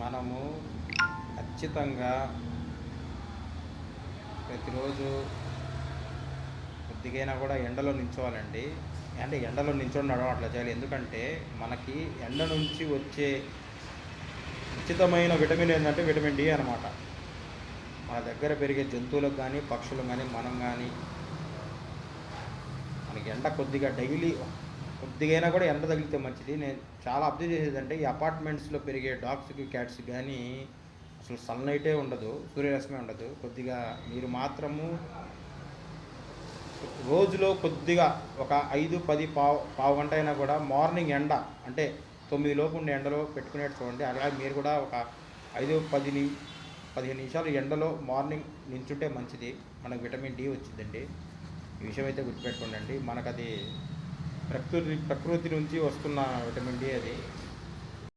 మనము ఖచ్చితంగా ప్రతిరోజు కొద్దిగైనా కూడా ఎండలో నించోవాలండి. అంటే ఎండలో నించొని నడవట్లా చేయాలి. ఎందుకంటే మనకి ఎండ నుంచి వచ్చే ఉచితమైన విటమిన్ ఏంటంటే విటమిన్ డి అనమాట. మన దగ్గర పెరిగే జంతువులకు కానీ, పక్షులకు కానీ, మనం కానీ మనకి ఎండ కొద్దిగా డైలీ కొద్దిగైనా కూడా ఎండ తగిలితే మంచిది. నేను చాలా అబ్జర్వ్ చేసేదంటే ఈ అపార్ట్మెంట్స్లో పెరిగే డాగ్స్కి, క్యాట్స్కి కానీ అసలు సన్లైటే ఉండదు, సూర్యరశ్మి ఉండదు. కొద్దిగా మీరు మాత్రము రోజులో కొద్దిగా ఒక 5-10 పావు గంట అయినా కూడా మార్నింగ్ ఎండ అంటే 9 లోపు ఉండే ఎండలో పెట్టుకునేట్టు చూడండి. అలాగే మీరు కూడా ఒక 5-15 నిమిషాలు ఎండలో మార్నింగ్ నించుంటే మంచిది. మనకు విటమిన్ డి వచ్చిందండి. ఈ విషయం అయితే గుర్తుపెట్టుకోండి. మనకు అది ప్రకృతి నుంచి వస్తున్న విటమిన్ డి అది.